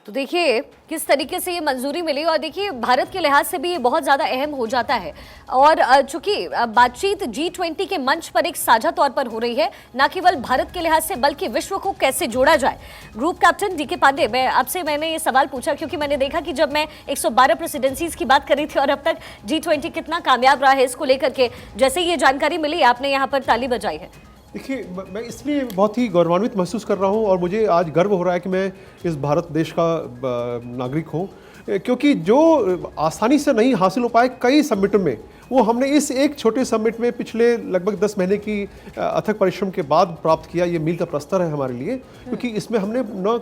तो देखिए किस तरीके से ये मंजूरी मिली और देखिए भारत के लिहाज से भी ये बहुत ज़्यादा अहम हो जाता है। और चूंकि बातचीत G20 के मंच पर एक साझा तौर पर हो रही है, न केवल भारत के लिहाज से बल्कि विश्व को कैसे जोड़ा जाए। ग्रुप कैप्टन डीके पांडे, मैंने ये सवाल पूछा क्योंकि मैंने देखा कि जब मैं 112 प्रेसिडेंसीज की बात कर रही थी और अब तक G20 कितना कामयाब रहा है इसको लेकर के, जैसे ये जानकारी मिली आपने यहाँ पर ताली बजाई है। देखिए, मैं इसलिए बहुत ही गौरवान्वित महसूस कर रहा हूँ और मुझे आज गर्व हो रहा है कि मैं इस भारत देश का नागरिक हूँ, क्योंकि जो आसानी से नहीं हासिल हो पाए कई समिटों में, वो हमने इस एक छोटे समिट में पिछले लगभग 10 महीने की अथक परिश्रम के बाद प्राप्त किया। ये मील का प्रस्तर है हमारे लिए, क्योंकि इसमें हमने न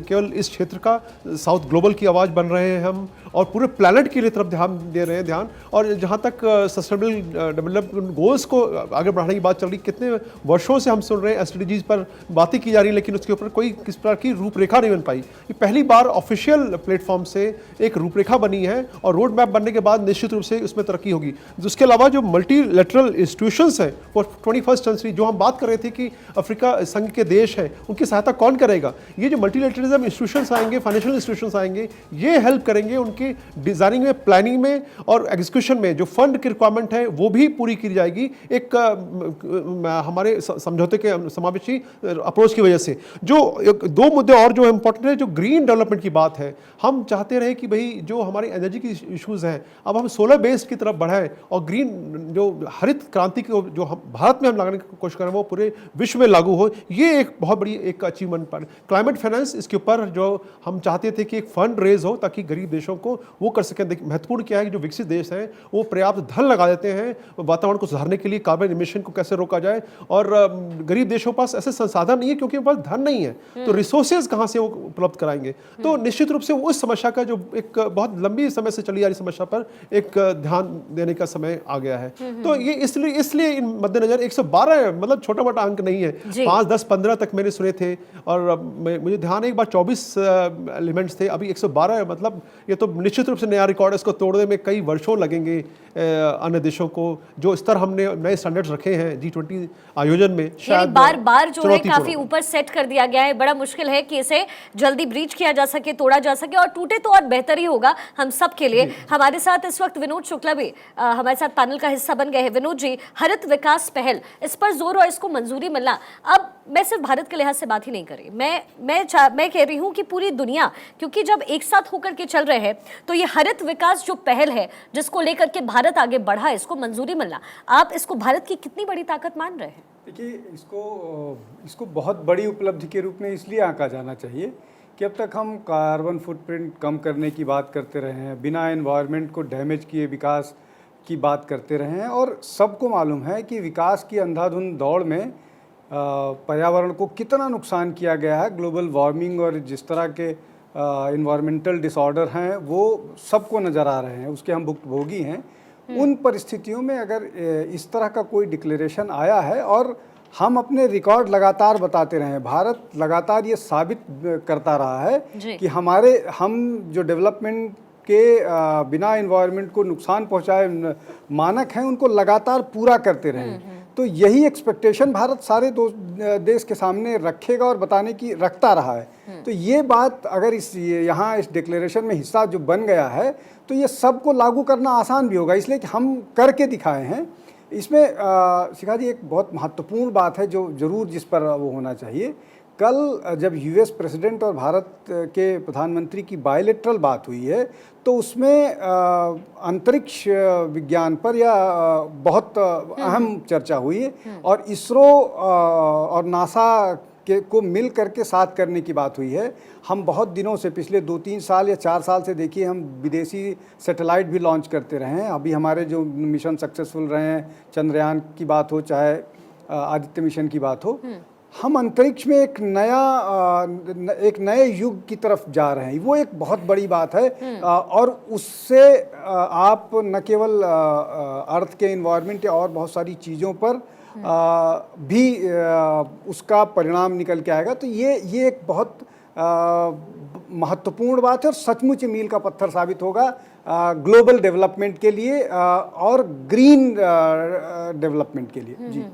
केवल इस क्षेत्र का साउथ ग्लोबल की आवाज़ बन रहे हैं हम, और पूरे प्लैनेट के लिए तरफ ध्यान दे रहे हैं ध्यान। और जहाँ तक सस्टेनेबल डेवलपमेंट गोल्स को आगे बढ़ाने की बात चल रही, कितने वर्षों से हम सुन रहे हैं SDGs पर बातें की जा रही है, लेकिन उसके ऊपर कोई किस प्रकार की रूपरेखा नहीं बन पाई। ये पहली बार ऑफिशियल प्लेटफॉर्म से एक रूपरेखा बनी है और रोड मैप बनने के बाद निश्चित रूप से उसमें तरक्की होगी। उसके अलावा जो मल्टीलेटरल इंस्टीट्यूशंस हैं वो 21st सेंचुरी, जो हम बात कर रहे थे कि अफ्रीका संघ के देश हैं, उनकी सहायता कौन करेगा। ये जो मल्टीलेटरलिज्म इंस्टीट्यूशंस आएंगे, फाइनेंशियल इंस्टीट्यूशंस आएंगे, ये हेल्प करेंगे उनके डिजाइनिंग में, प्लानिंग में और एग्जीक्यूशन में। जो फंड की रिक्वायरमेंट है वो भी पूरी की जाएगी एक हमारे समझौते के समावेशी अप्रोच की वजह से। जो दो मुद्दे और जो इंपॉर्टेंट है, जो ग्रीन डेवलपमेंट की बात है, हम चाहते रहे कि भाई जो हमारी एनर्जी की इश्यूज हैं, अब हम सोलर बेस्ड की तरफ बढ़ाएं और ग्रीन जो हरित क्रांति को जो हम भारत में हम लाने की कोशिश करें वो पूरे विश्व में लागू हो। ये एक बहुत बड़ी एक अचीवमेंट पर क्लाइमेट फाइनेंस, इसके ऊपर जो हम चाहते थे कि एक फंड रेज हो ताकि गरीब देशों को वो कर सकें। महत्वपूर्ण क्या है कि जो विकसित देश हैं वो पर्याप्त धन लगा देते हैं वातावरण को सुधारने के लिए, कार्बन इमिशन को कैसे रोका जाए, और गरीब देशों के पास ऐसे संसाधन नहीं है क्योंकि उनके पास धन नहीं है, तो रिसोर्सेज कहाँ से वो उपलब्ध कराएंगे। तो निश्चित रूप से उस समस्या का, जो एक बहुत लंबी समय से चली आ रही समस्या पर एक ध्यान देने का समय आ गया है। तो ये इसलिए इन मद्देनजर 112 मतलब छोटा मोटा अंक नहीं है, 5, 10, 15 तक मैंने सुने थे, और मुझे ध्यान है एक बार 24 एलिमेंट्स थे, अभी 112 मतलब ये तो निश्चित रूप से नया रिकॉर्ड है। इसको तोड़ने में कई वर्षों लगेंगे अन्य देशों को। जो स्तर हमने नए स्टैंडर्ड्स रखे हैं G20 आयोजन में, शायद बार जो है काफी ऊपर सेट कर दिया गया है। बड़ा मुश्किल है कि इसे जल्दी ब्रीच किया जा सके, तोड़ा जा सके, और टूटे तो और बेहतर ही होगा हम सब के लिए। हमारे साथ इस वक्त विनोद शुक्ला भी हमारे साथ पैनल का हिस्सा बन गए हैं। विनोद जी, हरित विकास पहल, इस पर जोर और इसको मंजूरी मिलना, अब मैं सिर्फ भारत के लिहाज से बात ही नहीं कर रही, मैं कह रही हूँ कि पूरी दुनिया, क्योंकि जब एक साथ होकर के चल रहे हैं तो ये हरित विकास जो पहल है जिसको लेकर के भारत आगे बढ़ा, इसको मंजूरी मिलना, आप इसको भारत की कितनी बड़ी ताकत मान रहे हैं? देखिए, इसको बहुत बड़ी उपलब्धि के रूप में इसलिए आंका जाना चाहिए कि अब तक हम कार्बन फुटप्रिंट कम करने की बात करते रहे हैं, बिना एनवायरनमेंट को डैमेज किए विकास की बात करते रहे हैं, और सबको मालूम है कि विकास की अंधाधुंध दौड़ में पर्यावरण को कितना नुकसान किया गया है। ग्लोबल वार्मिंग और जिस तरह के इन्वायरमेंटल डिसऑर्डर हैं वो सबको नज़र आ रहे हैं, उसके हम भुक्तभोगी हैं। उन परिस्थितियों में अगर इस तरह का कोई डिक्लेरेशन आया है और हम अपने रिकॉर्ड लगातार बताते रहे हैं, भारत लगातार ये साबित करता रहा है कि हम जो डेवलपमेंट के बिना एनवायरनमेंट को नुकसान पहुंचाए मानक हैं उनको लगातार पूरा करते रहे। तो यही एक्सपेक्टेशन भारत सारे देश के सामने रखेगा और बताने की रखता रहा है। तो ये बात अगर यहाँ इस डिक्लेरेशन में हिस्सा जो बन गया है तो ये सबको लागू करना आसान भी होगा, इसलिए कि हम करके दिखाए हैं। इसमें शिखा जी एक बहुत महत्वपूर्ण बात है जो जरूर जिस पर वो होना चाहिए। कल जब US प्रेसिडेंट और भारत के प्रधानमंत्री की बायलैटरल बात हुई है तो उसमें अंतरिक्ष विज्ञान पर या बहुत अहम चर्चा हुई है, और इसरो और नासा को मिल करके साथ करने की बात हुई है। हम बहुत दिनों से, पिछले 2-3 साल या 4 साल से देखिए, हम विदेशी सैटेलाइट भी लॉन्च करते रहे हैं। अभी हमारे जो मिशन सक्सेसफुल रहे हैं, चंद्रयान की बात हो चाहे आदित्य मिशन की बात हो, हम अंतरिक्ष में एक नए युग की तरफ जा रहे हैं। वो एक बहुत बड़ी बात है, और उससे आप न केवल अर्थ के एनवायरनमेंट या और बहुत सारी चीज़ों पर भी उसका परिणाम निकल के आएगा। तो ये एक बहुत महत्वपूर्ण बात है और सचमुच मील का पत्थर साबित होगा ग्लोबल डेवलपमेंट के लिए और ग्रीन डेवलपमेंट के लिए। जी।